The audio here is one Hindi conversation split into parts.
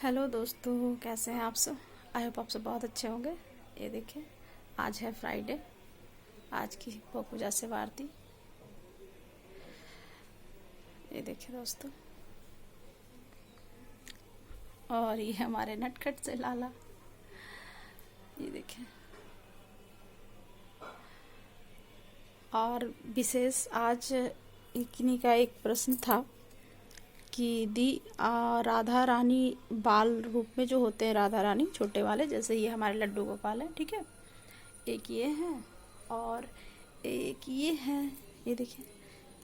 हेलो दोस्तों, कैसे हैं आप सब। आई होप आप सब बहुत अच्छे होंगे। ये देखिए, आज है फ्राइडे। आज की पूजा से वारती। ये देखिए दोस्तों, और ये हमारे नटखट से लाला। ये देखिए, और विशेष आज इन्हीं का एक प्रश्न था कि राधा रानी बाल रूप में जो होते हैं, राधा रानी छोटे वाले, जैसे ये हमारे लड्डू गोपाल हैं, ठीक है। एक ये हैं और एक ये हैं। ये देखिए,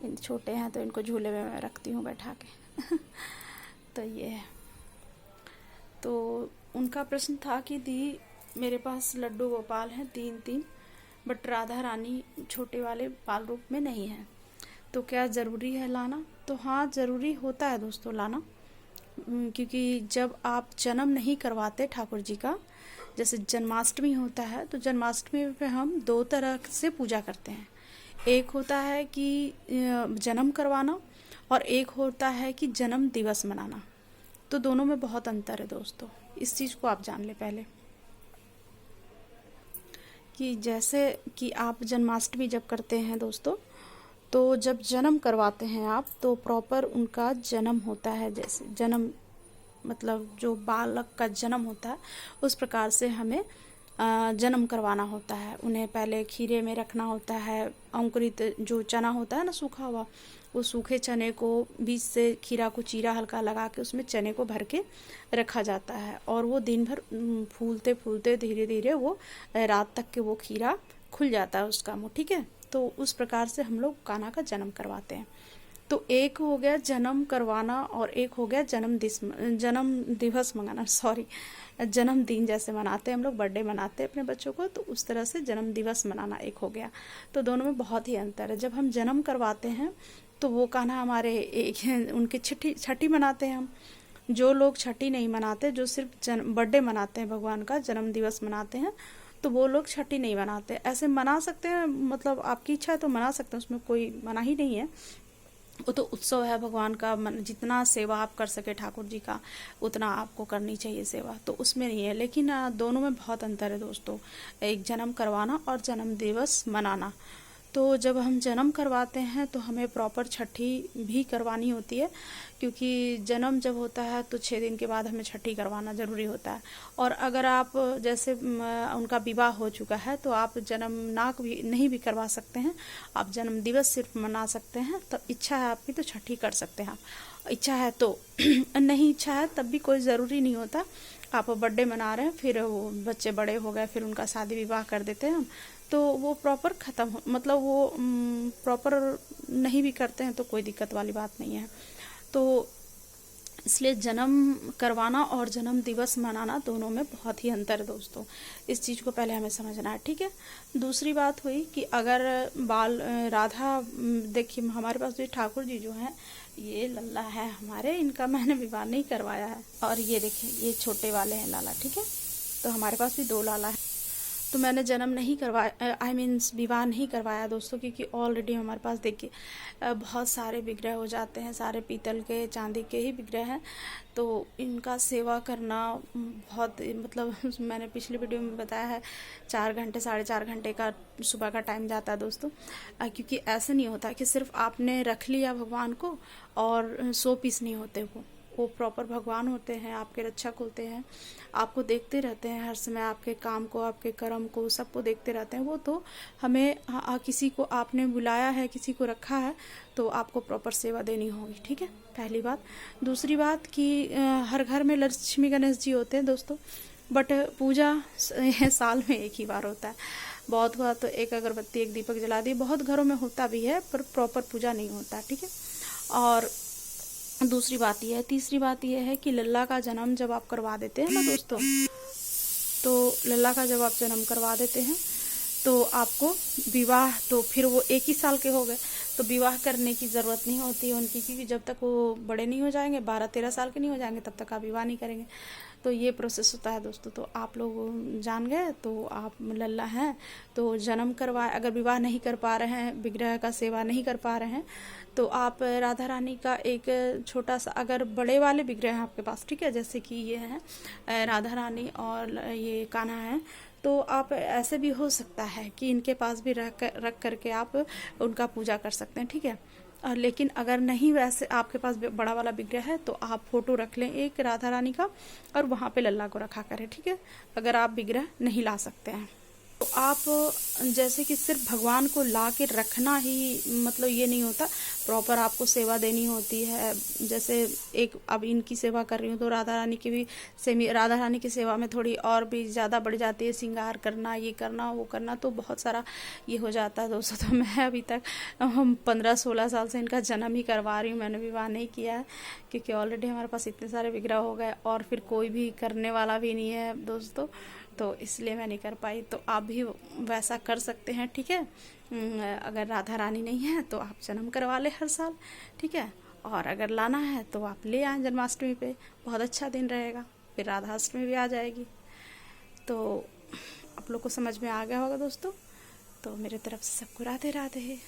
इन छोटे हैं तो इनको झूले में मैं रखती हूँ बैठा के तो ये है। तो उनका प्रश्न था कि दी, मेरे पास लड्डू गोपाल हैं तीन तीन, बट राधा रानी छोटे वाले बाल रूप में नहीं है, तो क्या ज़रूरी है लाना। तो हाँ, ज़रूरी होता है दोस्तों लाना, क्योंकि जब आप जन्म नहीं करवाते ठाकुर जी का, जैसे जन्माष्टमी होता है, तो जन्माष्टमी पे हम दो तरह से पूजा करते हैं। एक होता है कि जन्म करवाना, और एक होता है कि जन्म दिवस मनाना। तो दोनों में बहुत अंतर है दोस्तों, इस चीज़ को आप जान ले पहले। कि जैसे कि आप जन्माष्टमी जब करते हैं दोस्तों, तो जब जन्म करवाते हैं आप, तो प्रॉपर उनका जन्म होता है, जैसे जन्म मतलब जो बालक का जन्म होता है, उस प्रकार से हमें जन्म करवाना होता है। उन्हें पहले खीरे में रखना होता है। अंकुरित जो चना होता है ना, सूखा हुआ, वो सूखे चने को बीच से खीरा को चीरा हल्का लगा के उसमें चने को भर के रखा जाता है, और वो दिन भर फूलते फूलते धीरे धीरे वो रात तक के वो खीरा खुल जाता है उसका मुँह, ठीक है। तो उस प्रकार से हम लोग कान्हा का जन्म करवाते हैं। तो एक हो गया जन्म करवाना, और एक हो गया जन्म दिवस मनाना, सॉरी, जन्मदिन जैसे मनाते हैं हम लोग, बर्थडे मनाते हैं अपने बच्चों को, तो उस तरह से जन्म दिवस मनाना एक हो गया। तो दोनों में बहुत ही अंतर है। जब हम जन्म करवाते हैं तो वो कान्हा हमारे एक उनकी छठी मनाते हैं हम। जो लोग छठी नहीं मनाते, जो सिर्फ बर्थडे मनाते हैं, भगवान का जन्म दिवस मनाते हैं, तो वो लोग छठी नहीं मनाते। ऐसे मना सकते हैं, मतलब आपकी इच्छा है तो मना सकते हैं, उसमें कोई मना ही नहीं है। वो तो उत्सव है भगवान का, जितना सेवा आप कर सके ठाकुर जी का, उतना आपको करनी चाहिए सेवा, तो उसमें नहीं है। लेकिन दोनों में बहुत अंतर है दोस्तों, एक जन्म करवाना और जन्म दिवस मनाना। तो जब हम जन्म करवाते हैं तो हमें प्रॉपर छठी भी करवानी होती है, क्योंकि जन्म जब होता है तो 6 दिन के बाद हमें छठी करवाना ज़रूरी होता है। और अगर आप जैसे उनका विवाह हो चुका है, तो आप जन्म भी नहीं भी करवा सकते हैं, आप जन्म दिवस सिर्फ मना सकते हैं। तब इच्छा है आपकी तो छठी कर सकते हैं आप, इच्छा है तो नहीं इच्छा है तब भी कोई ज़रूरी नहीं होता। आप बर्थडे मना रहे हैं, फिर वो बच्चे बड़े हो गए, फिर उनका शादी विवाह कर देते हैं हम, तो वो प्रॉपर ख़त्म हो, मतलब वो प्रॉपर नहीं भी करते हैं तो कोई दिक्कत वाली बात नहीं है। तो इसलिए जन्म करवाना और जन्म दिवस मनाना दोनों में बहुत ही अंतर है दोस्तों, इस चीज़ को पहले हमें समझना है, ठीक है। दूसरी बात हुई कि अगर राधा, देखिए हमारे पास भी ठाकुर जी जो हैं, ये लल्ला है हमारे, इनका मैंने विवाह नहीं करवाया है। और ये देखिए, ये छोटे वाले हैं लाला, ठीक है। तो हमारे पास भी 2 लाला है। तो मैंने जन्म नहीं करवाया, आई मीन्स विवाह नहीं करवाया दोस्तों, क्योंकि ऑलरेडी हमारे पास देखिए बहुत सारे विग्रह हो जाते हैं, सारे पीतल के चांदी के ही विग्रह हैं। तो इनका सेवा करना बहुत, मतलब मैंने पिछली वीडियो में बताया है, 4 घंटे 4.5 घंटे का सुबह का टाइम जाता है दोस्तों। क्योंकि ऐसे नहीं होता कि सिर्फ आपने रख लिया भगवान को और 100 पीस नहीं होते, वो प्रॉपर भगवान होते हैं, आपके रक्षक होते हैं, आपको देखते रहते हैं हर समय, आपके काम को, आपके कर्म को, सबको देखते रहते हैं वो। तो हमें किसी को आपने बुलाया है, किसी को रखा है, तो आपको प्रॉपर सेवा देनी होगी, ठीक है, पहली बात। दूसरी बात कि हर घर में लक्ष्मी गणेश जी होते हैं दोस्तों, बट पूजा साल में एक ही बार होता है। बहुत हुआ तो एक अगरबत्ती एक दीपक जला दी, बहुत घरों में होता भी है, पर प्रॉपर पूजा नहीं होता, ठीक है। और दूसरी बात यह है, तीसरी बात यह है कि लल्ला का जन्म जब आप करवा देते हैं ना दोस्तों, तो लल्ला का जब आप जन्म करवा देते हैं, तो आपको विवाह, तो फिर वो 1 ही साल के हो गए तो विवाह करने की ज़रूरत नहीं होती है उनकी, क्योंकि जब तक वो बड़े नहीं हो जाएंगे, 12-13 साल के नहीं हो जाएंगे, तब तक आप विवाह नहीं करेंगे। तो ये प्रोसेस होता है दोस्तों। तो आप लोग जान गए, तो आप लल्ला हैं तो जन्म करवाए, अगर विवाह नहीं कर पा रहे हैं, विग्रह का सेवा नहीं कर पा रहे हैं, तो आप राधा रानी का एक छोटा सा, अगर बड़े वाले विग्रह हैं आपके पास, ठीक है, जैसे कि ये हैं राधा रानी और ये कान्हा है, तो आप ऐसे भी हो सकता है कि इनके पास भी रख करके आप उनका पूजा कर सकते हैं, ठीक है। लेकिन अगर नहीं वैसे आपके पास बड़ा वाला विग्रह है तो आप फोटो रख लें एक राधा रानी का और वहाँ पे लल्ला को रखा करें, ठीक है, अगर आप विग्रह नहीं ला सकते हैं। तो आप जैसे कि सिर्फ भगवान को ला के रखना ही मतलब ये नहीं होता, प्रॉपर आपको सेवा देनी होती है। जैसे एक अब इनकी सेवा कर रही हूँ तो राधा रानी की भी राधा रानी की सेवा में थोड़ी और भी ज़्यादा बढ़ जाती है, श्रृंगार करना, ये करना, वो करना, तो बहुत सारा ये हो जाता है दोस्तों। तो मैं अभी तक 15-16 साल से इनका जन्म ही करवा रही हूँ, मैंने विवाह नहीं किया है, क्योंकि ऑलरेडी हमारे पास इतने सारे विग्रह हो गए और फिर कोई भी करने वाला भी नहीं है दोस्तों, तो इसलिए मैं नहीं कर पाई। तो आप भी वैसा कर सकते हैं, ठीक है। अगर राधा रानी नहीं है तो आप जन्म करवा ले हर साल, ठीक है, और अगर लाना है तो आप ले आएँ जन्माष्टमी पे, बहुत अच्छा दिन रहेगा, फिर राधाष्टमी भी आ जाएगी। तो आप लोग को समझ में आ गया होगा दोस्तों। तो मेरे तरफ से सबको राधे राधे।